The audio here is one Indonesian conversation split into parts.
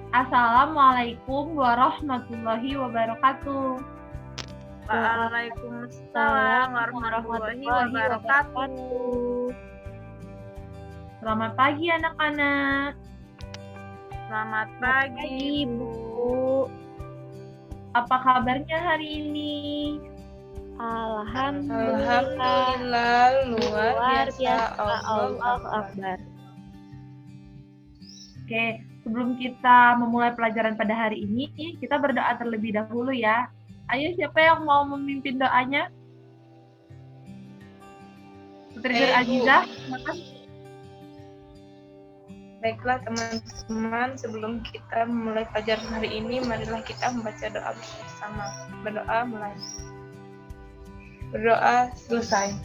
Assalamualaikum warahmatullahi wabarakatuh. Waalaikumsalam warahmatullahi wabarakatuh. Selamat pagi anak-anak. Selamat pagi, Bu. Apa kabarnya hari ini? Alhamdulillah, luar biasa. Allahu Akbar. Oke, sebelum kita memulai pelajaran pada hari ini, kita berdoa terlebih dahulu ya. Ayo, siapa yang mau memimpin doanya? Putri Nur Azizah, silakan. Baiklah teman-teman, sebelum kita memulai pelajaran hari ini, marilah kita membaca doa bersama. Berdoa mulai. Berdoa selesai.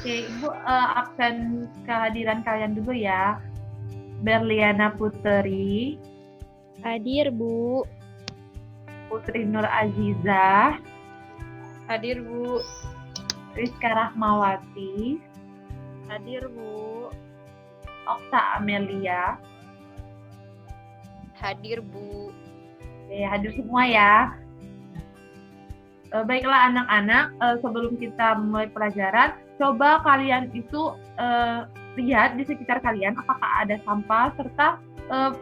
Oke, Ibu absen kehadiran kalian dulu ya. Berliana Putri. Hadir, Bu. Putri Nur Azizah. Hadir, Bu. Rizka Rahmawati. Hadir, Bu. Okta Amelia. Hadir, Bu. Oke, hadir semua ya. Baiklah anak-anak, sebelum kita mulai pelajaran, coba kalian itu lihat di sekitar kalian apakah ada sampah, serta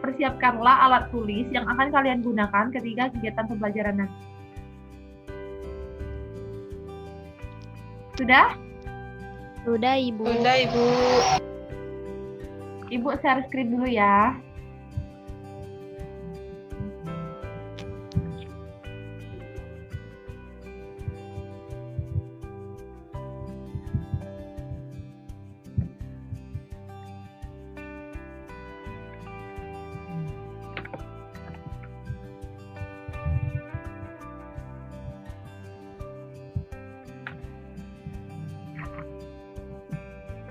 persiapkanlah alat tulis yang akan kalian gunakan ketika kegiatan pembelajaran nanti. Sudah? Sudah, Ibu. Sudah, Ibu. Ibu share screen dulu ya.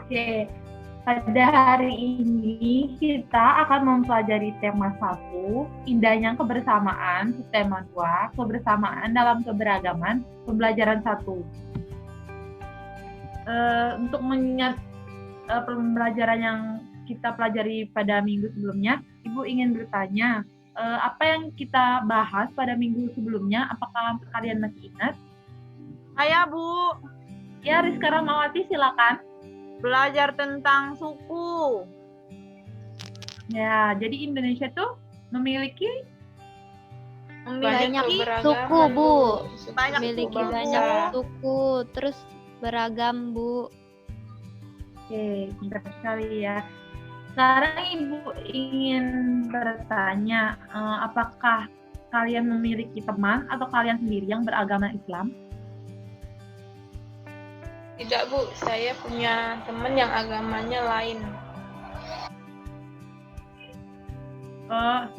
Oke, pada hari ini kita akan mempelajari tema 1, indahnya kebersamaan, tema 2, kebersamaan dalam keberagaman, pembelajaran 1. Untuk mengingat pembelajaran yang kita pelajari pada minggu sebelumnya, Ibu ingin bertanya, apa yang kita bahas pada minggu sebelumnya, apakah kalian masih ingat? Saya, Bu. Ya, Rizka Rahmawati, silakan. Belajar tentang suku. Ya, jadi Indonesia tuh memiliki Banyak keberagaman, suku, Bu. Banyak Memiliki suku. banyak suku, terus beragam, Bu. Oke, pintar sekali ya. Sekarang Ibu ingin bertanya, apakah kalian memiliki teman atau kalian sendiri yang beragama Islam? Tidak, Bu. Saya punya teman yang agamanya lain.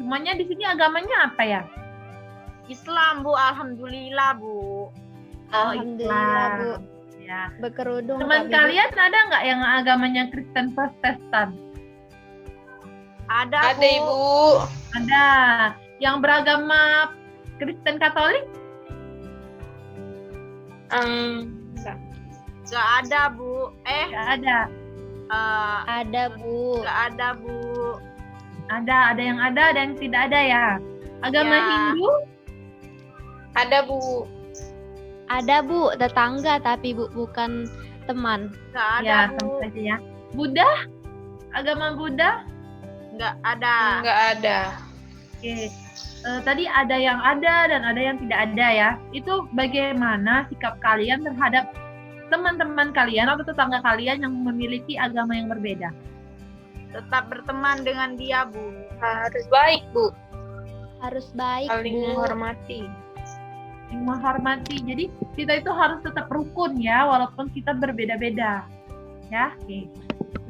Semuanya di sini agamanya apa ya? Islam, Bu. Alhamdulillah, Bu. Alhamdulillah, Bu. Ya. Berkerudung. Teman Kak, kalian ada nggak yang agamanya Kristen Protestan? Ada, Ada, Bu. Ibu. Ada. Yang beragama Kristen Katolik? Gak ada, Bu. Nggak ada. Ada, Bu. Gak ada, Bu. Ada yang ada dan tidak ada ya. Agama Ya. Hindu? Ada, Bu. Ada, Bu. Tetangga tapi, Bu, bukan teman. Gak ada, Ya, Bu. sama saja ya. Buddha? Agama Buddha? Gak ada. Enggak ada. Oke. Tadi ada yang ada dan ada yang tidak ada ya. Itu bagaimana sikap kalian terhadap teman-teman kalian atau tetangga kalian yang memiliki agama yang berbeda? Tetap berteman dengan dia, Bu. Harus baik, Bu. Harus baik, Saling Bu. menghormati. Menghormati. Jadi kita itu harus tetap rukun ya, walaupun kita berbeda-beda. Ya, oke.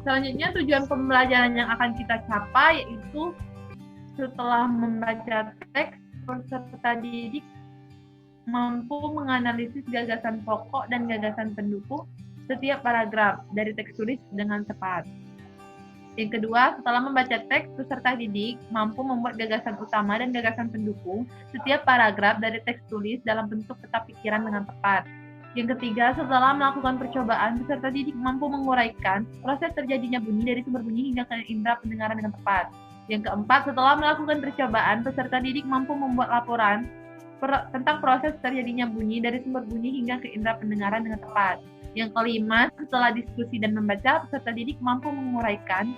Selanjutnya tujuan pembelajaran yang akan kita capai yaitu setelah membaca teks, peserta didik mampu menganalisis gagasan pokok dan gagasan pendukung setiap paragraf dari teks tulis dengan tepat. Yang kedua, setelah membaca teks, peserta didik mampu membuat gagasan utama dan gagasan pendukung setiap paragraf dari teks tulis dalam bentuk peta pikiran dengan tepat. Yang ketiga, setelah melakukan percobaan, peserta didik mampu menguraikan proses terjadinya bunyi dari sumber bunyi hingga ke indera pendengaran dengan tepat. Yang keempat, setelah melakukan percobaan, peserta didik mampu membuat laporan tentang proses terjadinya bunyi dari sumber bunyi hingga ke indera pendengaran dengan tepat. Yang kelima, setelah diskusi dan membaca, peserta didik mampu menguraikan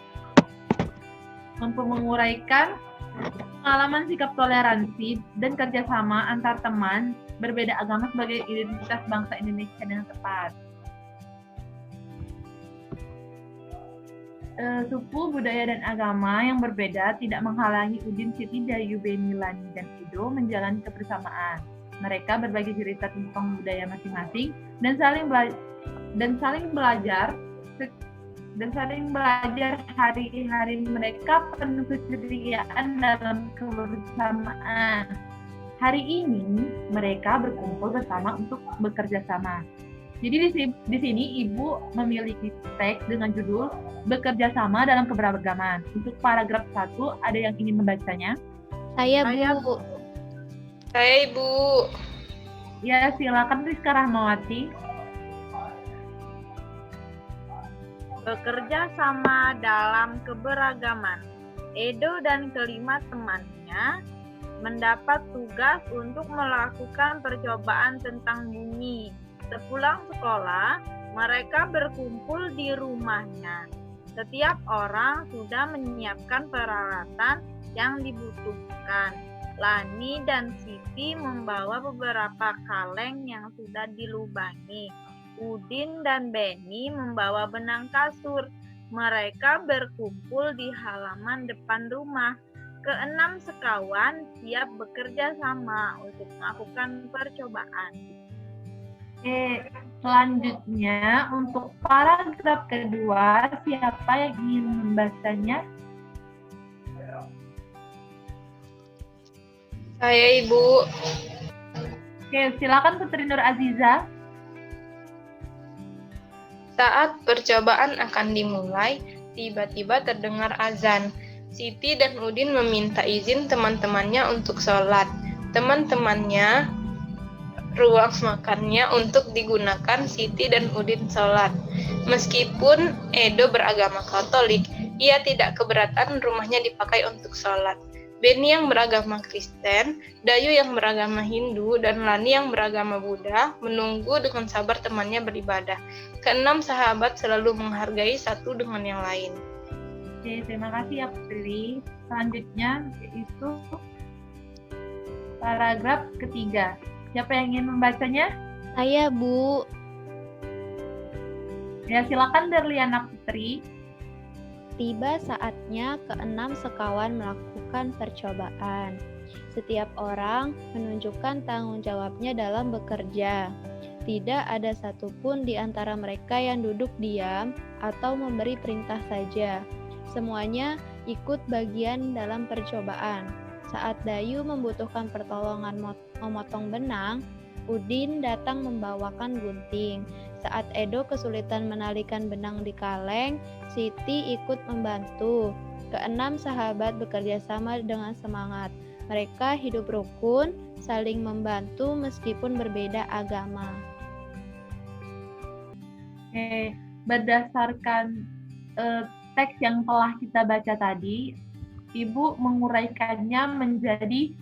pengalaman sikap toleransi dan kerjasama antar teman berbeda agama sebagai identitas bangsa Indonesia dengan tepat. Suku, budaya, dan agama yang berbeda tidak menghalangi Udin, Siti, Dayu, Beni, Lani, dan Edo menjalani kebersamaan. Mereka berbagi cerita tentang budaya masing-masing dan saling belajar hari-hari mereka penuh keceriaan dalam kebersamaan. Hari ini mereka berkumpul bersama untuk bekerja sama. Jadi di sini Ibu memiliki teks dengan judul Bekerja Sama dalam Keberagaman. Untuk paragraf 1, ada yang ingin membacanya? Saya, Saya, Bu. Saya Ibu. Ya, silakan Rizka Rahmawati. bekerja sama dalam keberagaman. Edo dan kelima temannya mendapat tugas untuk melakukan percobaan tentang bunyi. Sepulang sekolah, mereka berkumpul di rumahnya. Setiap orang sudah menyiapkan peralatan yang dibutuhkan. Lani dan Siti membawa beberapa kaleng yang sudah dilubangi. Udin dan Beni membawa benang kasur. Mereka berkumpul di halaman depan rumah. Keenam sekawan siap bekerja sama untuk melakukan percobaan. Selanjutnya untuk paragraf kedua, siapa yang ingin membacanya? Saya Ibu. Silakan Putri Nur Aziza. Saat percobaan akan dimulai, tiba-tiba terdengar azan. Siti dan Udin meminta izin teman-temannya untuk sholat. Teman-temannya ruang makannya untuk digunakan Siti dan Udin sholat. Meskipun Edo beragama Katolik, ia tidak keberatan rumahnya dipakai untuk sholat. Beni yang beragama Kristen, Dayu yang beragama Hindu, dan Lani yang beragama Buddha menunggu dengan sabar temannya beribadah. Keenam sahabat selalu menghargai satu dengan yang lain. Terima kasih ya Putri. Selanjutnya yaitu paragraf ketiga. Siapa yang ingin membacanya? Saya, Bu. Ya, silakan Derliana Putri. Tiba saatnya keenam sekawan melakukan percobaan. Setiap orang menunjukkan tanggung jawabnya dalam bekerja. Tidak ada satupun di antara mereka yang duduk diam atau memberi perintah saja. Semuanya ikut bagian dalam percobaan. Saat Dayu membutuhkan pertolongan memotong benang, Udin datang membawakan gunting. Saat Edo kesulitan menalikan benang di kaleng, Siti ikut membantu. Keenam sahabat bekerja sama dengan semangat. Mereka hidup rukun, saling membantu meskipun berbeda agama. Berdasarkan teks yang telah kita baca tadi, Ibu menguraikannya menjadi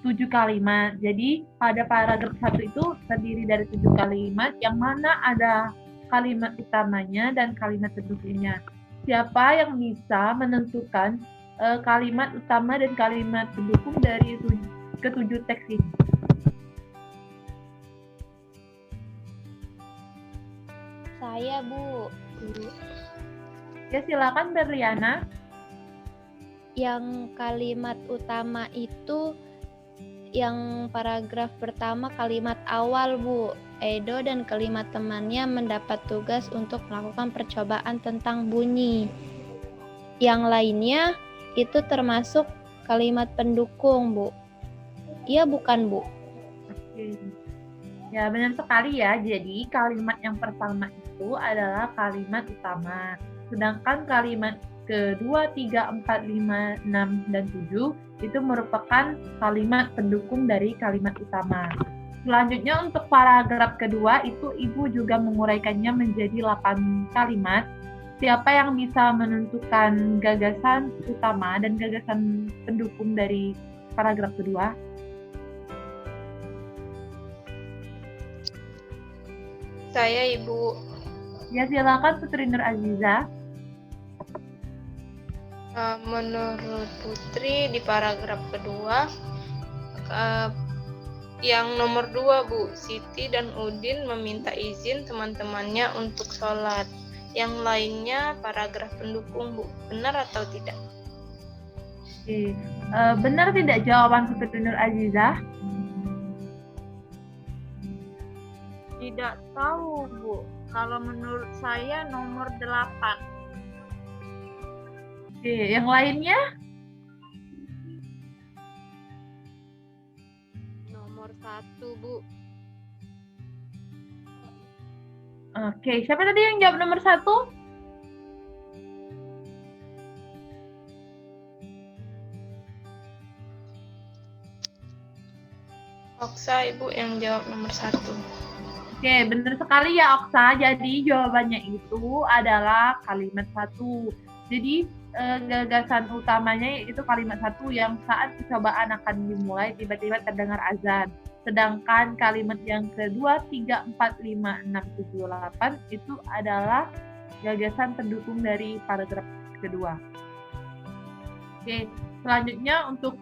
7 kalimat. Jadi pada paragraf 1 itu terdiri dari 7 kalimat, yang mana ada kalimat utamanya dan kalimat pendukungnya. Siapa yang bisa menentukan kalimat utama dan kalimat pendukung dari ketujuh teks ini? Saya, Bu. Ya, silakan Berliana. Yang kalimat utama itu yang paragraf pertama kalimat awal, Bu. Edo dan kelima temannya mendapat tugas untuk melakukan percobaan tentang bunyi. Yang lainnya itu termasuk kalimat pendukung, Bu. Iya bukan, Bu? Ya, benar sekali ya. Jadi kalimat yang pertama itu adalah kalimat utama. Sedangkan kalimat kedua, 3, 4, 5, 6, dan 7 itu merupakan kalimat pendukung dari kalimat utama. Selanjutnya untuk paragraf kedua itu Ibu juga menguraikannya menjadi 8 kalimat. Siapa yang bisa menentukan gagasan utama dan gagasan pendukung dari paragraf kedua? Saya, Ibu. Ya, silakan Putri Nur Aziza. Menurut Putri di paragraf kedua, yang nomor 2, Bu, Siti dan Udin meminta izin teman-temannya untuk sholat. Yang lainnya paragraf pendukung, Bu. Benar atau tidak? Oke. Benar tidak jawaban Putri Nur Aziza? Tidak tahu, Bu. Kalau menurut saya nomor 8. Oke, yang lainnya? Nomor 1, Bu. Oke, siapa tadi yang jawab nomor 1? Oksa, Ibu, yang jawab nomor 1. Oke, benar sekali ya Oksa. Jadi jawabannya itu adalah kalimat 1. Jadi gagasan utamanya itu kalimat 1 yang saat percobaan akan dimulai tiba-tiba terdengar azan. Sedangkan kalimat yang kedua 3, 4, 5, 6, 7, 8 itu adalah gagasan pendukung dari paragraf kedua. Oke, selanjutnya untuk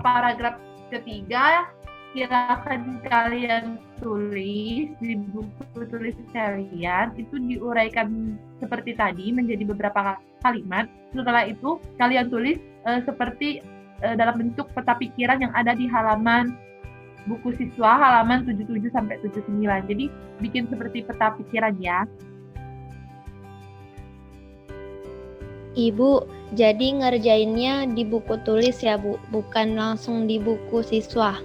paragraf ketiga, silakan kalian tulis di buku tulis kalian. Itu diuraikan seperti tadi menjadi beberapa kalimat. Setelah itu kalian tulis seperti dalam bentuk peta pikiran yang ada di halaman buku siswa halaman 77 sampai 79. Jadi bikin seperti peta pikiran ya. Ibu, jadi ngerjainnya di buku tulis ya, Bu, bukan langsung di buku siswa.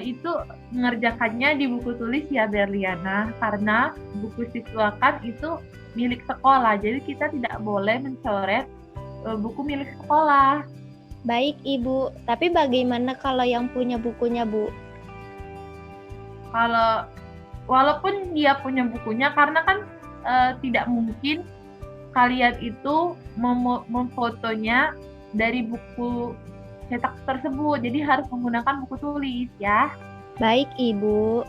Itu mengerjakannya di buku tulis ya Berliana, karena buku siswa kan itu milik sekolah, jadi kita tidak boleh mencoret buku milik sekolah. Baik, Ibu. Tapi bagaimana kalau yang punya bukunya, Bu? Kalau walaupun dia punya bukunya, karena kan tidak mungkin kalian itu memfotonya dari buku cetak tersebut, jadi harus menggunakan buku tulis ya. Baik, Ibu.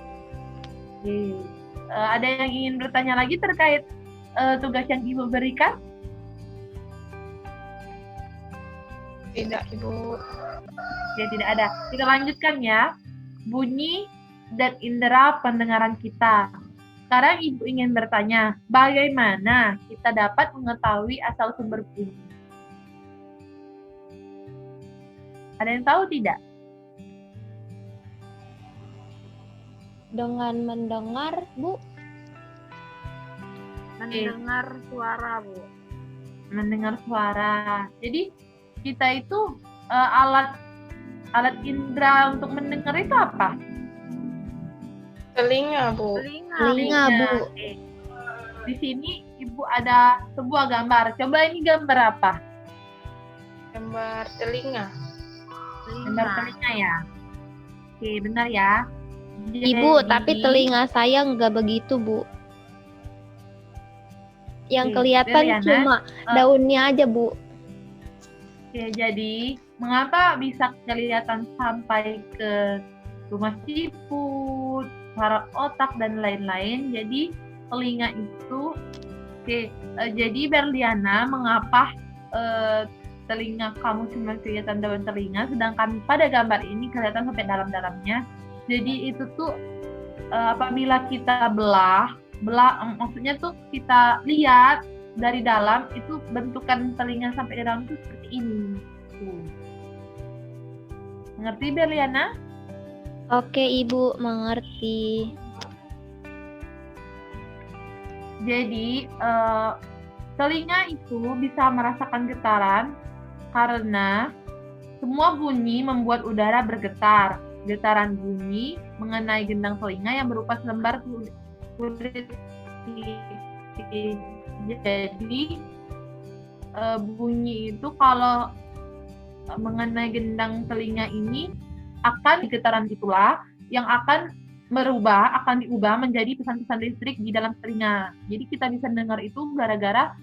Oke. Ada yang ingin bertanya lagi terkait tugas yang Ibu berikan? Tidak, Ibu. Ya, tidak ada. Kita lanjutkan ya. Bunyi dan indera pendengaran kita. Sekarang Ibu ingin bertanya, bagaimana kita dapat mengetahui asal sumber bunyi? Ada yang tahu tidak? Dengan mendengar, Bu. Mendengar suara, Bu. Mendengar suara. Jadi kita itu alat indera untuk mendengar itu apa? Telinga, Bu. Telinga, Bu. Oke. Di sini Ibu ada sebuah gambar. Coba ini gambar apa? Gambar telinga. Gambar telinga ya. Oke, benar ya. Ibu, Jadi- tapi telinga saya nggak begitu, Bu. Yang Oke, kelihatan Beliana, cuma daunnya aja, Bu. Oke, jadi mengapa bisa kelihatan sampai ke rumah siput, saraf otak dan lain-lain? Jadi telinga itu, jadi Berliana, mengapa telinga kamu cuma kelihatan daun telinga, sedangkan pada gambar ini kelihatan sampai dalam-dalamnya? Jadi itu tuh apabila kita belah, maksudnya tuh kita lihat dari dalam, itu bentukan telinga sampai di dalam itu seperti ini. Tuh. Mengerti Berliana? Oke, Ibu, mengerti. Jadi telinga itu bisa merasakan getaran karena semua bunyi membuat udara bergetar. Getaran bunyi mengenai gendang telinga yang berupa selembar kulit. Jadi bunyi itu kalau mengenai gendang telinga ini akan getaran itulah yang akan diubah menjadi pesan-pesan listrik di dalam telinga. Jadi kita bisa dengar itu gara-gara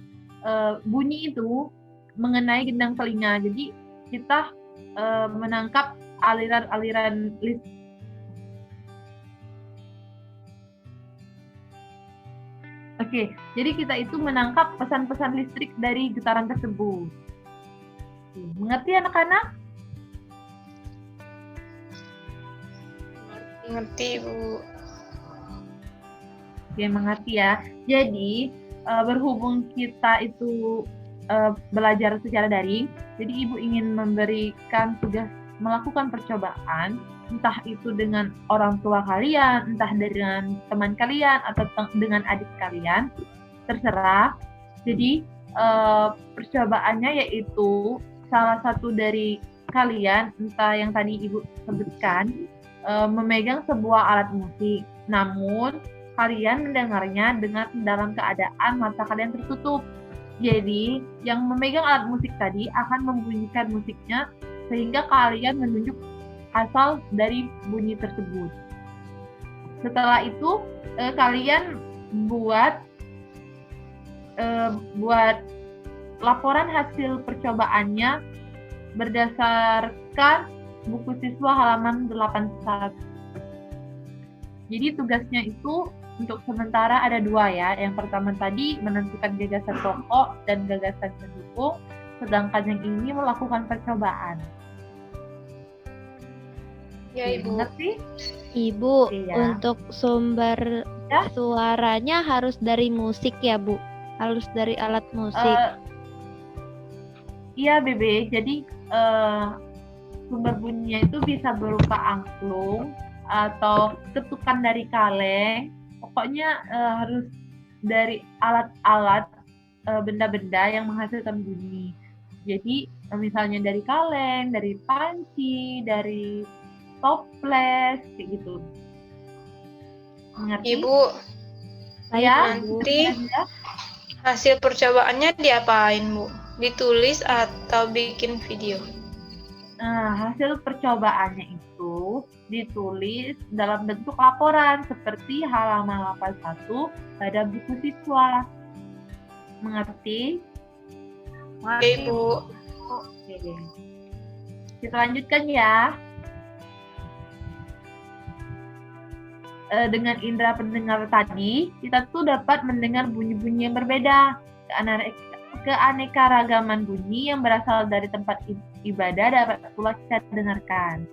bunyi itu mengenai gendang telinga. Jadi kita menangkap aliran-aliran listrik. Oke, jadi kita itu menangkap pesan-pesan listrik dari getaran tersebut. Mengerti anak-anak? Ngerti, Bu. Oke, mengerti ya. Jadi, berhubung kita itu belajar secara daring, jadi Ibu ingin memberikan tugas melakukan percobaan, entah itu dengan orang tua kalian, entah dengan teman kalian, atau dengan adik kalian, terserah. Jadi, percobaannya yaitu salah satu dari kalian, entah yang tadi Ibu sebutkan, memegang sebuah alat musik, namun kalian mendengarnya dalam keadaan mata kalian tertutup. Jadi, yang memegang alat musik tadi akan membunyikan musiknya sehingga kalian menunjuk asal dari bunyi tersebut. Setelah itu, kalian buat laporan hasil percobaannya berdasarkan buku siswa halaman 81. Jadi tugasnya itu untuk sementara ada 2 ya. Yang pertama tadi menentukan gagasan pokok dan gagasan pendukung, sedangkan yang ini melakukan percobaan. Ya, Ibu. Ngerti? Ibu, Iya. untuk sumber Ya. suaranya harus dari musik ya, Bu? Harus dari alat musik. Iya, Bebe. Jadi sumber bunyinya itu bisa berupa angklung atau ketukan dari kaleng. Pokoknya harus dari alat-alat benda-benda yang menghasilkan bunyi. Jadi misalnya dari kaleng, dari panci, dari toples, kayak gitu. Mengerti? Ibu, Ya, nanti hasil percobaannya diapain, Bu? Ditulis atau bikin video? Nah, hasil percobaannya itu ditulis dalam bentuk laporan seperti halaman 81 pada buku siswa. Mengerti? Oke, Ibu. Oke. Kita lanjutkan ya. Dengan indera pendengar tadi, kita tuh dapat mendengar bunyi-bunyi yang berbeda. Keanekaragaman bunyi yang berasal dari tempat ibadah dapat pula kita dengarkan.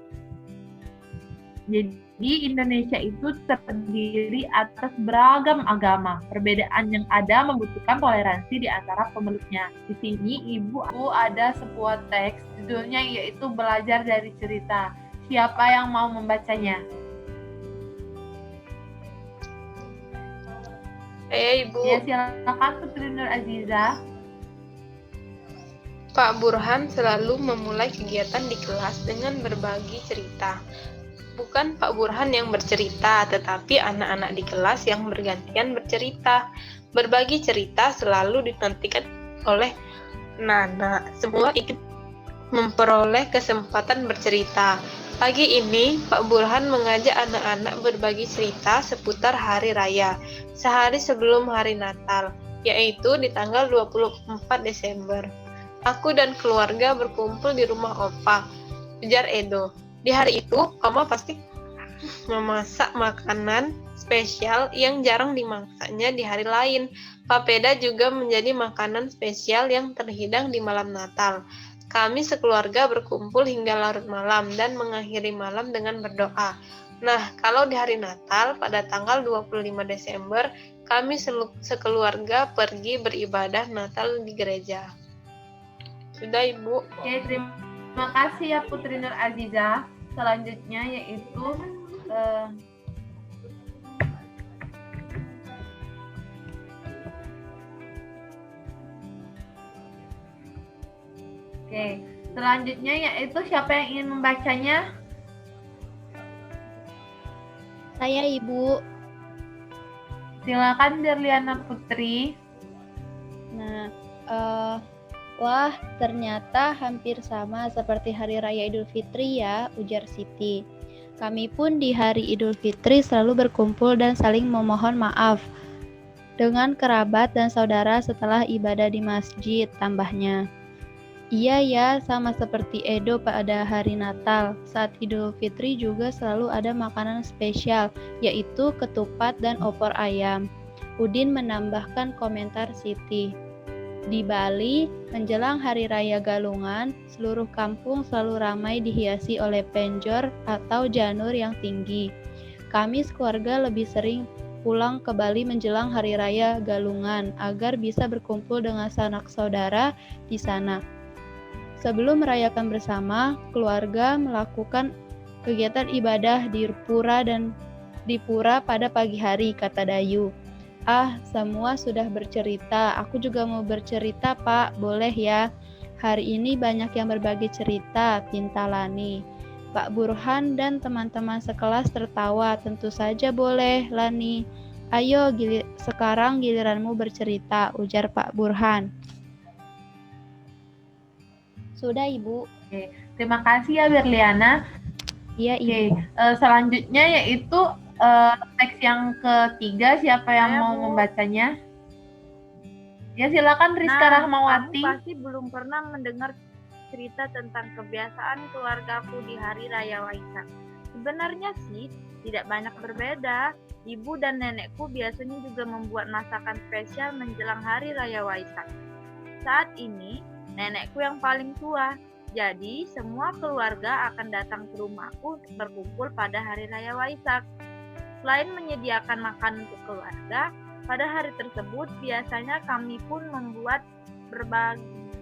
Jadi Indonesia itu terdiri atas beragam agama. Perbedaan yang ada membutuhkan toleransi di antara pemeluknya. Di sini Ibu ada sebuah teks, judulnya yaitu Belajar dari Cerita. Siapa yang mau membacanya? Saya, Ibu. Ya, silakan Putri Nur Aziza. Pak Burhan selalu memulai kegiatan di kelas dengan berbagi cerita. Bukan Pak Burhan yang bercerita, tetapi anak-anak di kelas yang bergantian bercerita. Berbagi cerita selalu dinantikan oleh Nana. Semua ikut memperoleh kesempatan bercerita. Pagi ini, Pak Burhan mengajak anak-anak berbagi cerita seputar hari raya, sehari sebelum hari Natal, yaitu di tanggal 24 Desember. Aku dan keluarga berkumpul di rumah Opa, ujar Edo. Di hari itu, Oma pasti memasak makanan spesial yang jarang dimasaknya di hari lain. Papeda juga menjadi makanan spesial yang terhidang di malam Natal. Kami sekeluarga berkumpul hingga larut malam dan mengakhiri malam dengan berdoa. Nah, kalau di hari Natal pada tanggal 25 Desember, kami sekeluarga pergi beribadah Natal di gereja. Sudah, Ibu. Oke, terima kasih ya Putri Nur Aziza. Selanjutnya yaitu selanjutnya yaitu siapa yang ingin membacanya? Saya, Ibu. Silakan Derliana Putri. Nah, Wah, ternyata hampir sama seperti Hari Raya Idul Fitri ya, ujar Siti. Kami pun di hari Idul Fitri selalu berkumpul dan saling memohon maaf dengan kerabat dan saudara setelah ibadah di masjid, tambahnya. Iya ya, sama seperti Edo pada hari Natal. Saat Idul Fitri juga selalu ada makanan spesial, yaitu ketupat dan opor ayam. Udin menambahkan komentar Siti. Di Bali, menjelang Hari Raya Galungan, seluruh kampung selalu ramai dihiasi oleh penjor atau janur yang tinggi. Kami sekeluarga lebih sering pulang ke Bali menjelang Hari Raya Galungan agar bisa berkumpul dengan sanak saudara di sana. Sebelum merayakan bersama, keluarga melakukan kegiatan ibadah di pura pada pagi hari, kata Dayu. Ah, semua sudah bercerita. Aku juga mau bercerita, Pak. Boleh ya? Hari ini banyak yang berbagi cerita, pinta Lani. Pak Burhan dan teman-teman sekelas tertawa. Tentu saja boleh, Lani. Ayo, sekarang giliranmu bercerita, ujar Pak Burhan. Sudah, Ibu. Oke, terima kasih ya Berliana. Iya, Ibu. Oke, selanjutnya yaitu teks yang ketiga, siapa yang Saya, mau Bu. membacanya? Ya silakan Rizka Nah, Rahmawati. kamu pasti belum pernah mendengar cerita tentang kebiasaan keluargaku di Hari Raya Waisak. Sebenarnya sih tidak banyak berbeda. Ibu dan nenekku biasanya juga membuat masakan spesial menjelang Hari Raya Waisak. Saat ini, nenekku yang paling tua, jadi semua keluarga akan datang ke rumahku untuk berkumpul pada Hari Raya Waisak. Selain menyediakan makan untuk keluarga, pada hari tersebut biasanya kami pun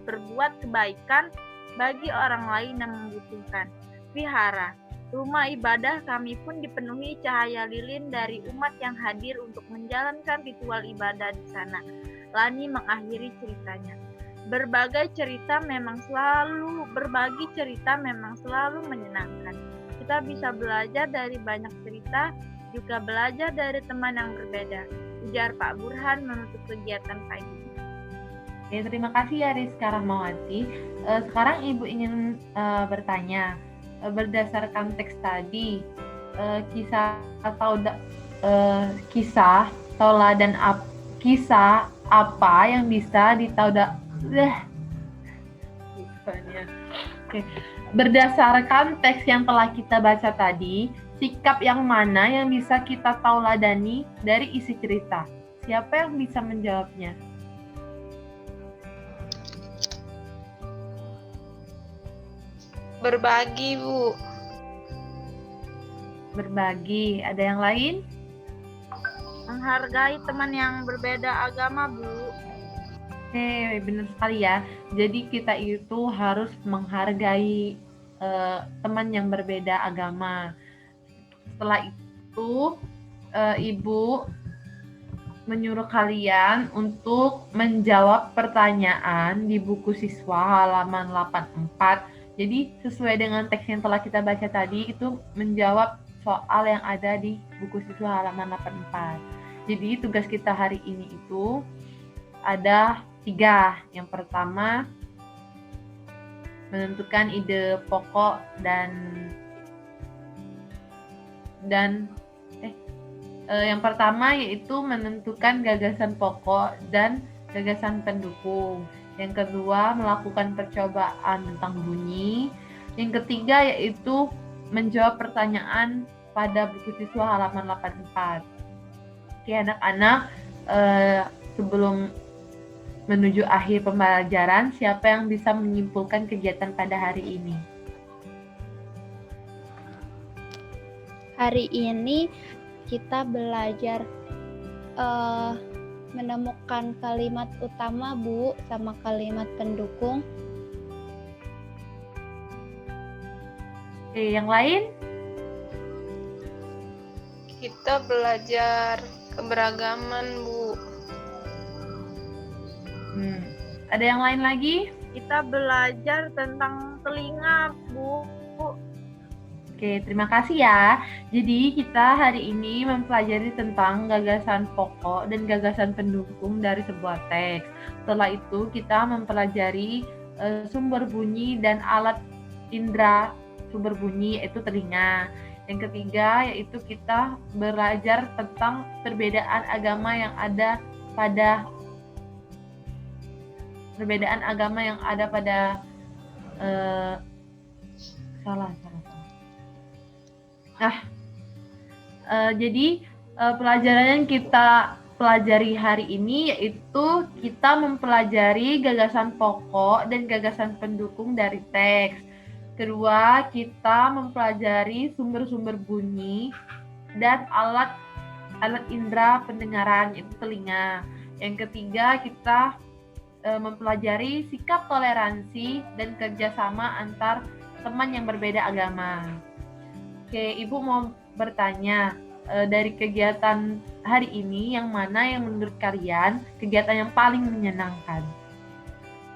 berbuat kebaikan bagi orang lain yang membutuhkan. Vihara, rumah ibadah kami pun dipenuhi cahaya lilin dari umat yang hadir untuk menjalankan ritual ibadah di sana. Lani mengakhiri ceritanya. Berbagi cerita memang selalu menyenangkan. Kita bisa belajar dari banyak cerita, juga belajar dari teman yang berbeda, ujar Pak Burhan menutup kegiatan pagi. Oke, terima kasih ya Rizka Rahmawati. Sekarang Ibu ingin bertanya, berdasarkan teks tadi, kisah apa yang bisa berdasarkan teks yang telah kita baca tadi, sikap yang mana yang bisa kita tauladani dari isi cerita? Siapa yang bisa menjawabnya? Berbagi, Bu. Berbagi. Ada yang lain? Menghargai teman yang berbeda agama, Bu. Benar sekali ya. Jadi kita itu harus menghargai teman yang berbeda agama. Setelah itu, Ibu menyuruh kalian untuk menjawab pertanyaan di buku siswa halaman 84. Jadi sesuai dengan teks yang telah kita baca tadi, itu menjawab soal yang ada di buku siswa halaman 84. Jadi tugas kita hari ini itu ada 3. Yang pertama, menentukan ide pokok yang pertama yaitu menentukan gagasan pokok dan gagasan pendukung. Yang kedua, melakukan percobaan tentang bunyi. Yang ketiga yaitu menjawab pertanyaan pada buku siswa halaman 84. Oke anak-anak, sebelum menuju akhir pembelajaran, siapa yang bisa menyimpulkan kegiatan pada hari ini? Hari ini kita belajar menemukan kalimat utama, Bu, sama kalimat pendukung. Oke, yang lain? Kita belajar keberagaman, Bu. Ada yang lain lagi? Kita belajar tentang telinga, Bu. Oke, terima kasih ya. Jadi kita hari ini mempelajari tentang gagasan pokok dan gagasan pendukung dari sebuah teks. Setelah itu kita mempelajari sumber bunyi dan alat indera sumber bunyi, yaitu telinga. Yang ketiga yaitu kita belajar tentang perbedaan agama yang ada pada jadi pelajaran yang kita pelajari hari ini yaitu kita mempelajari gagasan pokok dan gagasan pendukung dari teks. Kedua, kita mempelajari sumber-sumber bunyi dan alat indera pendengaran, yaitu telinga. Yang ketiga, kita mempelajari sikap toleransi dan kerjasama antar teman yang berbeda agama. Oke, Ibu mau bertanya, dari kegiatan hari ini, yang mana yang menurut kalian kegiatan yang paling menyenangkan?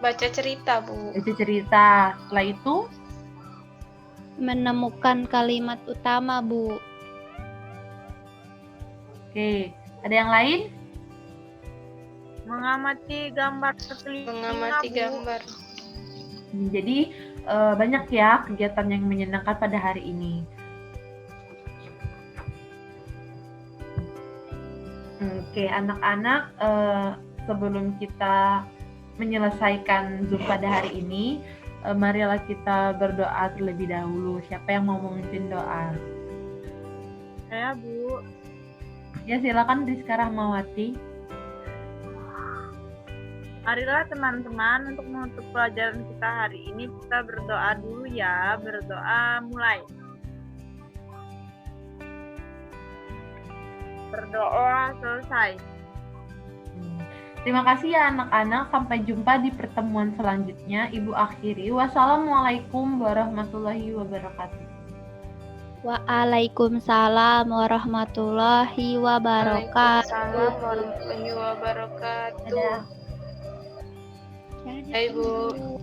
Baca cerita, Bu. Baca cerita. Setelah itu? Menemukan kalimat utama, Bu. Oke, ada yang lain? Mengamati gambar telinga, Mengamati Bu. gambar. Jadi banyak ya kegiatan yang menyenangkan pada hari ini. Oke, anak-anak, sebelum kita menyelesaikan Zoom pada hari ini, marilah kita berdoa terlebih dahulu. Siapa yang mau memimpin doa? Saya, Bu. Ya, silakan Rizka Rahmawati. Marilah teman-teman, untuk menutup pelajaran kita hari ini, kita berdoa dulu ya. Berdoa mulai. Berdoa selesai. Terima kasih ya anak-anak. Sampai jumpa di pertemuan selanjutnya. Ibu akhiri. Wassalamualaikum warahmatullahi wabarakatuh. Waalaikumsalam warahmatullahi wabarakatuh. Waalaikumsalam warahmatullahi wabarakatuh. Dadah. Hai, Bu.